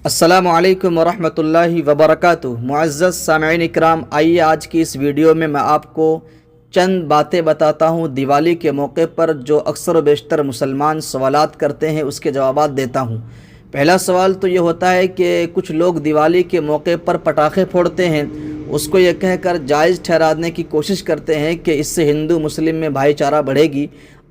السلام علیکم ورحمۃ اللہ وبرکاتہ۔ معزز سامعین اکرام، آئیے آج کی اس ویڈیو میں آپ کو چند باتیں بتاتا ہوں دیوالی کے موقع پر جو اکثر و بیشتر مسلمان سوالات کرتے ہیں، اس کے جوابات دیتا ہوں۔ پہلا سوال تو یہ ہوتا ہے کہ کچھ لوگ دیوالی کے موقع پر پٹاخے پھوڑتے ہیں، اس کو یہ کہہ کر جائز ٹھہرانے کی کوشش کرتے ہیں کہ اس سے ہندو مسلم میں بھائی چارہ بڑھے گی،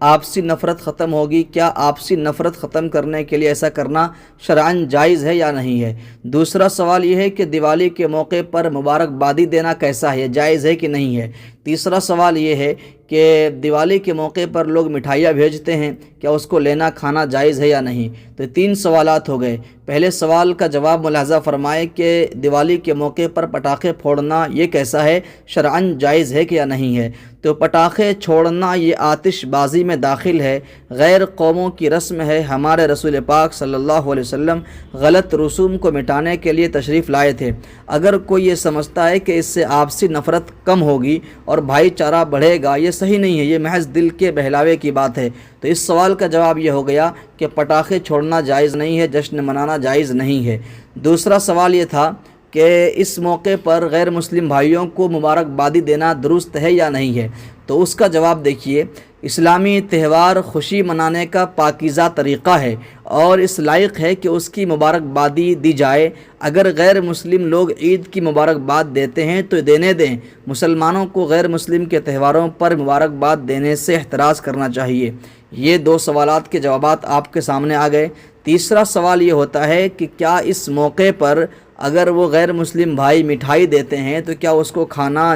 آپسی نفرت ختم ہوگی۔ کیا آپسی نفرت ختم کرنے کے لیے ایسا کرنا شرعاً جائز ہے یا نہیں ہے؟ دوسرا سوال یہ ہے کہ دیوالی کے موقع پر مبارکبادی دینا کیسا ہے، جائز ہے کہ نہیں ہے؟ تیسرا سوال یہ ہے کہ دیوالی کے موقع پر لوگ مٹھائیاں بھیجتے ہیں، کیا اس کو لینا کھانا جائز ہے یا نہیں؟ تو تین سوالات ہو گئے۔ پہلے سوال کا جواب ملاحظہ فرمائے کہ دیوالی کے موقع پر پٹاخے پھوڑنا یہ کیسا ہے، شرعاً جائز ہے کہ یا نہیں ہے؟ تو پٹاخے چھوڑنا یہ آتش بازی میں داخل ہے، غیر قوموں کی رسم ہے۔ ہمارے رسول پاک صلی اللہ علیہ وسلم غلط رسوم کو مٹانے کے لیے تشریف لائے تھے۔ اگر کوئی یہ سمجھتا ہے کہ اس سے آپسی نفرت کم ہوگی اور بھائی چارہ بڑھے گا، یہ صحیح نہیں ہے، یہ محض دل کے بہلاوے کی بات ہے۔ تو اس سوال کا جواب یہ ہو گیا کہ پٹاخے چھوڑنا جائز نہیں ہے، جشن منانا جائز نہیں ہے۔ دوسرا سوال یہ تھا کہ اس موقع پر غیر مسلم بھائیوں کو مبارکبادی دینا درست ہے یا نہیں ہے؟ تو اس کا جواب دیکھیے، اسلامی تہوار خوشی منانے کا پاکیزہ طریقہ ہے اور اس لائق ہے کہ اس کی مبارکبادی دی جائے۔ اگر غیر مسلم لوگ عید کی مبارکباد دیتے ہیں تو دینے دیں، مسلمانوں کو غیر مسلم کے تہواروں پر مبارکباد دینے سے احتراز کرنا چاہیے۔ یہ دو سوالات کے جوابات آپ کے سامنے آ گئے۔ تیسرا سوال یہ ہوتا ہے کہ کیا اس موقع پر اگر وہ غیر مسلم بھائی مٹھائی دیتے ہیں تو کیا اس کو کھانا،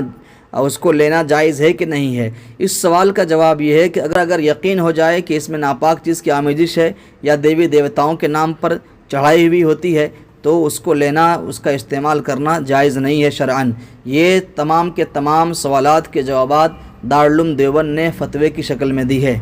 اس کو لینا جائز ہے کہ نہیں ہے؟ اس سوال کا جواب یہ ہے کہ اگر یقین ہو جائے کہ اس میں ناپاک چیز کی آمیزش ہے یا دیوی دیوتاؤں کے نام پر چڑھائی ہوئی ہوتی ہے تو اس کو لینا، اس کا استعمال کرنا جائز نہیں ہے شرعاً۔ یہ تمام کے تمام سوالات کے جوابات دارالعلوم دیوبند نے فتوے کی شکل میں دی ہے۔